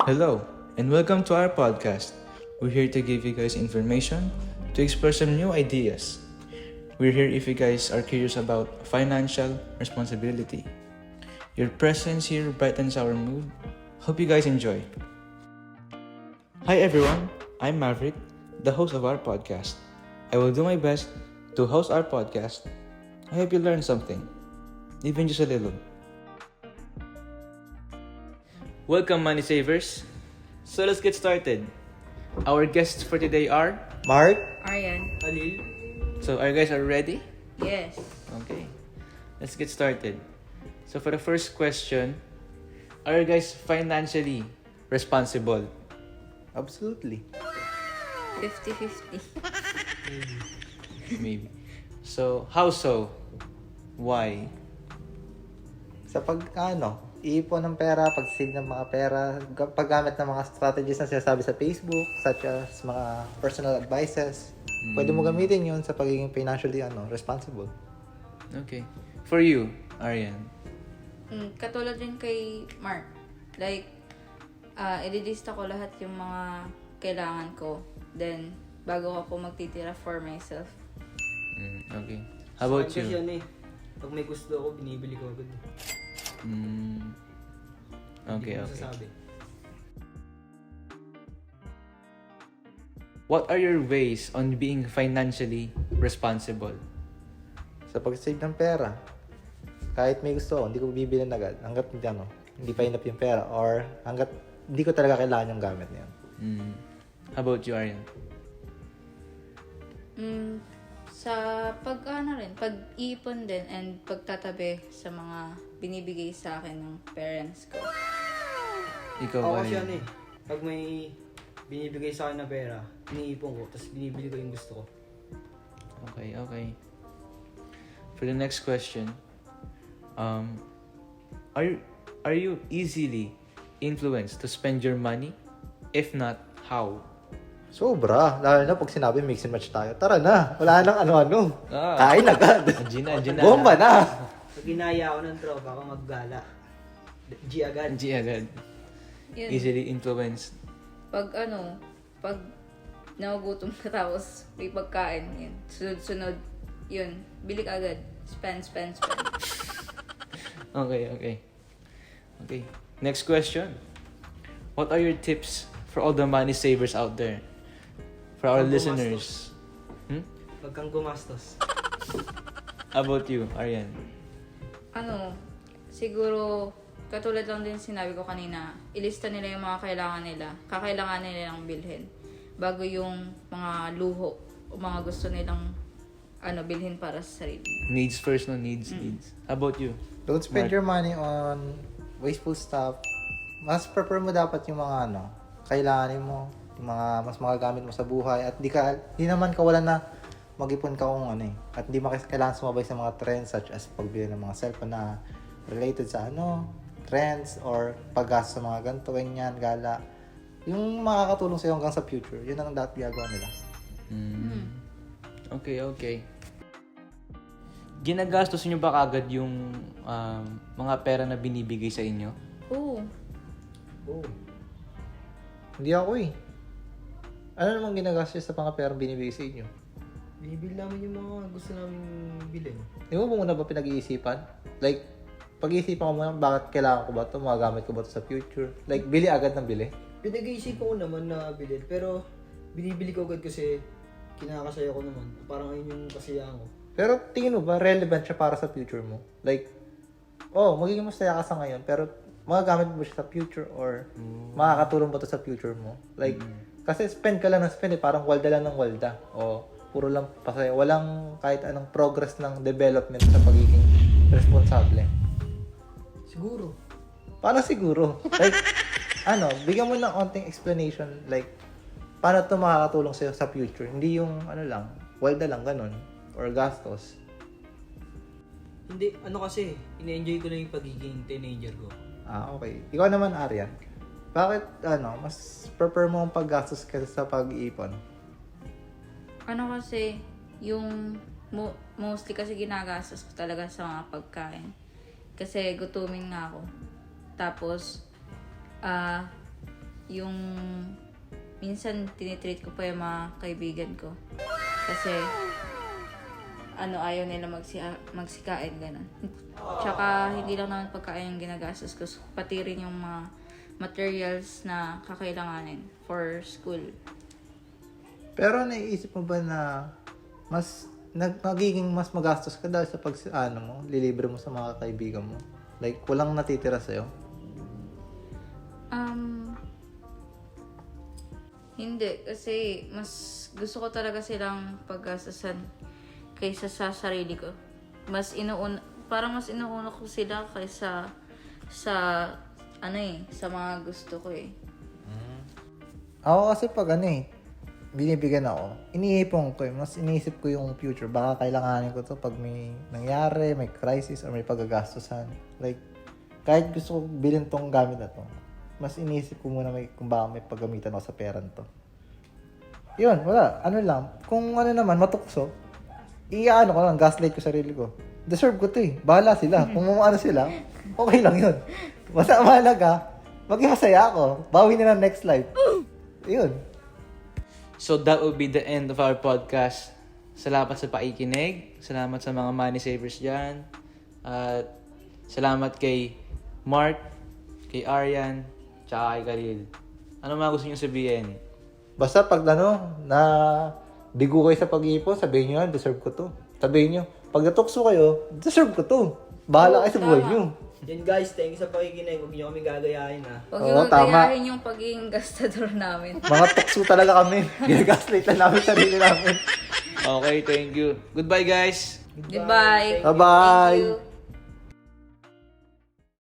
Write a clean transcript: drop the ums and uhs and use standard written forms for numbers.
Hello, and welcome to our podcast. We're here to give you guys information, to explore some new ideas. We're here if you guys are curious about financial responsibility. Your presence here brightens our mood. Hope you guys enjoy. Hi everyone, I'm Maverick, the host of our podcast. I will do my best to host our podcast. I hope you learn something, even just a little. Welcome, money savers. So let's get started. Our guests for today are. Mark? Aryan. Alil? So are you guys ready? Yes. Okay. Let's get started. So for the first question, are you guys financially responsible? Absolutely. 50-50. Maybe. So how so? Why? Sa iipon ng pera, pag-save ng mga pera, paggamit ng mga strategies na sinasabi sa Facebook, such as mga personal advices, pwede mo gamitin yun sa pagiging financially responsible. Okay. For you, Aryan. Katulad din kay Mark. Like, ililista ko lahat yung mga kailangan ko. Then, bago ako magtitira for myself. Okay. How about Kasi you? pag may gusto ako, binibili ko agad. Okay, Hindi ko okay. masasabi. What are your ways on being financially responsible? Sa pag-save ng pera, kahit may gusto ako, hindi ko bibilin agad hanggat hindi pa enough yung pera or hanggat hindi ko talaga kailangan yung gamit na yun. How about you, Aryan? Sa pag-iipon din and pagtatabi sa mga binibigay sa akin ng parents ko. Ikaw, Ako kasi Aryan. pag may binibigay sa akin na pera, iniipon ko, tapos binibili ko yung gusto ko. Okay, okay. For the next question, are you easily influenced to spend your money? If not, how? Sobra. Lalo na pag sinabi mix and match tayo. Tara na. Wala nang ano-ano. Kain agad. Andiyan na. Bomba na. Pag ginaya ako ng tropa ko, maggala. G agad. G agad. Yun. Easily influenced. Pag nagugutom ka tapos may pagkain, yun. Sunod-sunod, yun. Bili ka agad. Spend. Okay. Next question. What are your tips for all the money savers out there? For our Huwag listeners. Huwag kang gumastos. How about you, Aryan? Siguro, katulad lang din sinabi ko kanina, ilista nila yung mga kakailangan nila ng bilhin. Bago yung mga luho o mga gusto nilang bilhin para sa sarili. Needs first, no? Needs. How about you? Don't spend Mark? your money on wasteful stuff. Mas prefer mo dapat yung mga kailanganin mo, yung mga mas magagamit mo sa buhay at di naman kawalan na mag-ipon ka kung at di kailangan sumabay sa mga trends such as pagbili ng mga cellphone na related sa trends or paggastos sa mga ganito, ganyan, gala. Yung makakatulong sa'yo hanggang sa future, yun ang dapat ginagawa nila. Okay. Ginagastos niyo ba kagad yung mga pera na binibigay sa inyo? Oo. Oo. Hindi ako Ano namang ginagastos sa mga perang binibigay sa inyo? Binibili namin yung mga gusto namin bilhin. Di mo ba muna ba pinag-iisipan? Like, pag-iisipan ko muna, bakit kailangan ko ba ito? Magagamit ko ba ito sa future? Like, bili agad ng bili? Pinag-iisip ko naman na bilhin, pero binibili ko agad kasi kinakasaya ko naman. Parang ayun yung kasiyahan ko. Pero tingin mo ba, relevant siya para sa future mo? Like, magiging masaya ka sa ngayon, pero magagamit mo ba siya sa future or makakatulong ba ito sa future mo? Like, kasi spend ka lang ng spend parang walda lang ng walda. O, puro lang pasaya. Walang kahit anong progress ng development sa pagiging responsable. Siguro. Paano siguro? Like, bigyan mo ng onting explanation, like, paano ito makakatulong sa'yo sa future? Hindi yung, walda lang, ganun. Or gastos. Hindi, kasi, ina-enjoy ko na yung pagiging teenager ko. Okay. Ikaw naman, Arya. Bakit, mas prefer mo ang paggastos kaysa sa pag-iipon? Kasi, yung mostly kasi ginagastos ko talaga sa mga pagkain. Kasi gutumin nga ako. Tapos, yung minsan tinitreat ko pa yung mga kaibigan ko. Kasi ayaw nila magsikain, gano'n. Tsaka hindi lang naman pagkain yung ginagastos ko, pati rin yung mga materials na kakailanganin for school. Pero naiisip mo ba na magiging mas magastos ka dahil sa lilibre mo sa mga kaibigan mo? Like, walang natitira sa'yo? Hindi, kasi mas gusto ko talaga silang paggastasan kaysa sa sarili ko. Parang mas inuuna ko sila kaysa sa mga gusto ko eh. Ako kasi pag binibigyan ako, iniipon ko mas iniisip ko yung future. Baka kailanganin ko to pag may nangyari, may crisis, or may pagagastusan. Like, kahit gusto ko bilhin tong gamit na to, mas iniisip ko muna kung baka may paggamitan ako sa pera to. Yun, wala. Kung naman, matukso, ko lang, gaslight ko sarili ko. Deserve ko to eh. Bahala sila. Kung sila, okay lang yun. Basta mahalaga, maging masaya ako. Bawi nila next life. Yun. So that will be the end of our podcast. Salamat sa pakikinig. Salamat sa mga money savers dyan. At salamat kay Mark, kay Aryan, tsaka kay Khalil. Ano mga gusto niyo sabihin? Basta pag na bigo kayo sa pag-iipon, sabihin nyo, deserve ko to. Sabihin nyo, pag natukso kayo, deserve ko to. Bahala kayo sa buhay nyo. Yan guys, thank you sa pakikinig. Huwag niyo kami gagayahin ha. Huwag Oo, yung tama. gayahin yung pagiging gastador namin. Mga tukso talaga kami. Ginagaslight lang namin sarili namin. Okay, thank you. Goodbye guys! Goodbye. Bye-bye. Thank you.